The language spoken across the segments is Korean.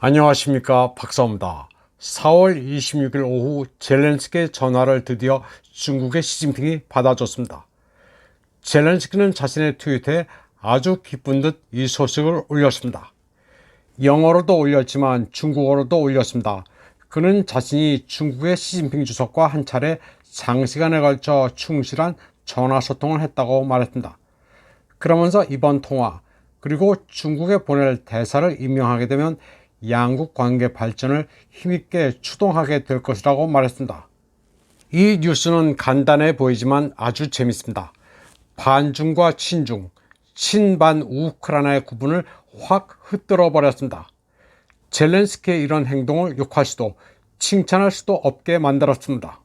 안녕하십니까, 박사입니다. 4월 26일 오후 젤렌스키의 전화를 드디어 중국의 시진핑이 받아줬습니다. 젤렌스키는 자신의 트위터에 아주 기쁜 듯 이 소식을 올렸습니다. 영어로도 올렸지만 중국어로도 올렸습니다. 그는 자신이 중국의 시진핑 주석과 한 차례 장시간에 걸쳐 충실한 전화소통을 했다고 말했습니다. 그러면서 이번 통화 그리고 중국에 보낼 대사를 임명하게 되면 양국 관계 발전을 힘있게 추동하게 될 것이라고 말했습니다. 이 뉴스는 간단해 보이지만 아주 재밌습니다. 반중과 친중, 친반 우크라이나의 구분을 확 흩뜨러 버렸습니다. 젤렌스키의 이런 행동을 욕할 수도 칭찬할 수도 없게 만들었습니다.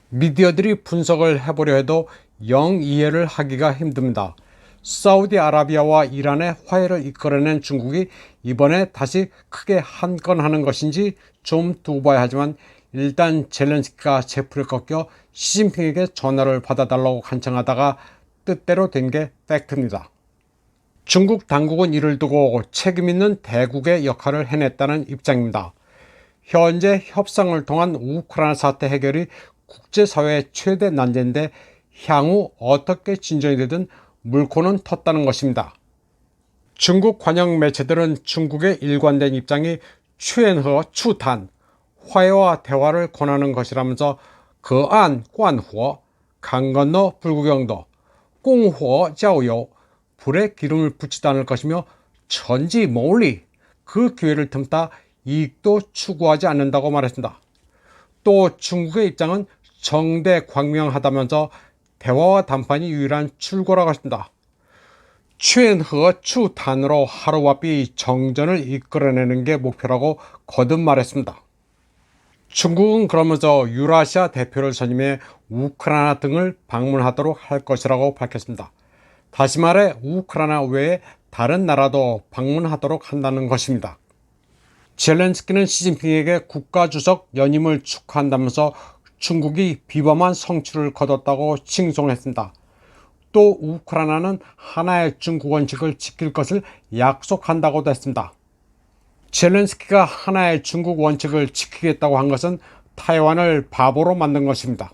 미디어들이 분석을 해보려 해도 영 이해를 하기가 힘듭니다. 사우디아라비아와 이란의 화해를 이끌어낸 중국이 이번에 다시 크게 한 건 하는 것인지 좀 두고 봐야 하지만 일단 젤렌스키가 제풀을 꺾여 시진핑에게 전화를 받아달라고 간청하다가 뜻대로 된 게 팩트입니다. 중국 당국은 이를 두고 책임있는 대국의 역할을 해냈다는 입장입니다. 현재 협상을 통한 우크라이나 사태 해결이 국제사회의 최대 난제인데 향후 어떻게 진전이 되든 물꼬는 텄다는 것입니다. 중국 관영 매체들은 중국의 일관된 입장이 추엔허 추탄, 화해와 대화를 권하는 것이라면서 거안 관호, 강 건너 불구경도, 공호 자오요, 불에 기름을 붓지도 않을 것이며 천지 몰리 그 기회를 틈타 이익도 추구하지 않는다고 말했습니다. 또 중국의 입장은 정대광명하다면서 대화와談판이 유일한 출구라고 했습니다. 추엔허 추탄으로 하루바삐 정전을 이끌어내는 게 목표라고 거듭 말했습니다. 중국은 그러면서 유라시아 대표를 선임해 우크라이나 등을 방문하도록 할 것이라고 밝혔습니다. 다시 말해 우크라이나 외에 다른 나라도 방문하도록 한다는 것입니다. 젤렌스키는 시진핑에게 국가주석 연임을 축하한다면서 중국이 비범한 성취를 거뒀다고 칭송했습니다. 또 우크라이나는 하나의 중국 원칙을 지킬 것을 약속한다고도 했습니다. 젤렌스키가 하나의 중국 원칙을 지키겠다고 한 것은 타이완을 바보로 만든 것입니다.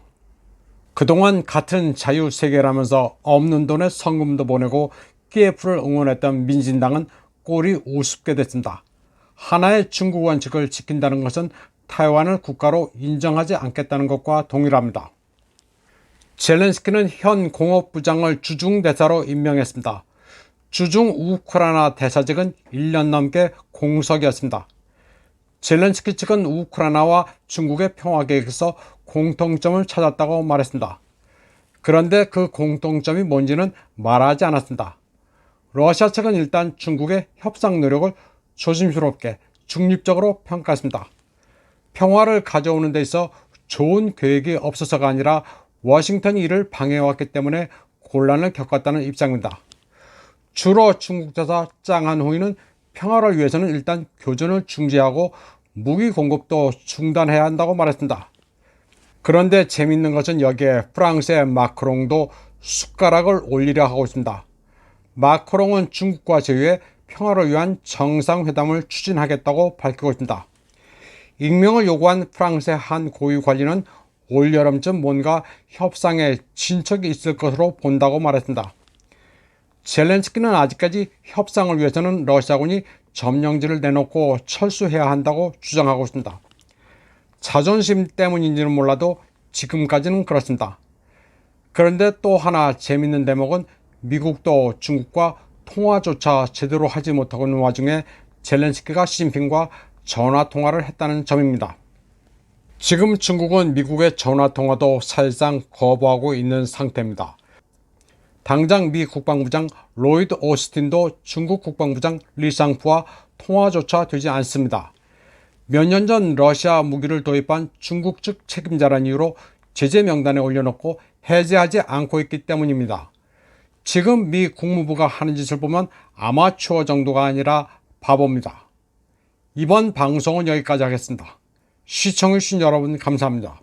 그동안 같은 자유세계라면서 없는 돈에 성금도 보내고 키예프를 응원했던 민진당은 꼴이 우습게 됐습니다. 하나의 중국 원칙을 지킨다는 것은 타이완을 국가로 인정하지 않겠다는 것과 동일합니다. 젤렌스키는 현 공업부장을 주중대사로 임명했습니다. 주중 우크라이나 대사직은 1년 넘게 공석이었습니다. 젤렌스키 측은 우크라이나와 중국의 평화계획에서 공통점을 찾았다고 말했습니다. 그런데 그 공통점이 뭔지는 말하지 않았습니다. 러시아 측은 일단 중국의 협상 노력을 조심스럽게 중립적으로 평가했습니다. 평화를 가져오는 데 있어 좋은 계획이 없어서가 아니라 워싱턴이 이를 방해해왔기 때문에 곤란을 겪었다는 입장입니다. 주로 중국 대사 짱한호이는 평화를 위해서는 일단 교전을 중지하고 무기 공급도 중단해야 한다고 말했습니다. 그런데 재미있는 것은 여기에 프랑스의 마크롱도 숟가락을 올리려 하고 있습니다. 마크롱은 중국과 제휴해 평화를 위한 정상회담을 추진하겠다고 밝히고 있습니다. 익명을 요구한 프랑스의 한 고위 관리는 올여름쯤 뭔가 협상에 진척이 있을 것으로 본다고 말했습니다. 젤렌스키는 아직까지 협상을 위해서는 러시아군이 점령지를 내놓고 철수해야 한다고 주장하고 있습니다. 자존심 때문인지는 몰라도 지금까지는 그렇습니다. 그런데 또 하나 재밌는 대목은 미국도 중국과 통화조차 제대로 하지 못하고 있는 와중에 젤렌스키가 시진핑과 전화통화를 했다는 점입니다. 지금 중국은 미국의 전화통화도 사실상 거부하고 있는 상태입니다. 당장 미 국방부장 로이드 오스틴도 중국 국방부장 리상푸와 통화조차 되지 않습니다. 몇 년 전 러시아 무기를 도입한 중국 측 책임자라는 이유로 제재 명단에 올려놓고 해제하지 않고 있기 때문입니다. 지금 미 국무부가 하는 짓을 보면 아마추어 정도가 아니라 바보입니다. 이번 방송은 여기까지 하겠습니다. 시청해주신 여러분 감사합니다.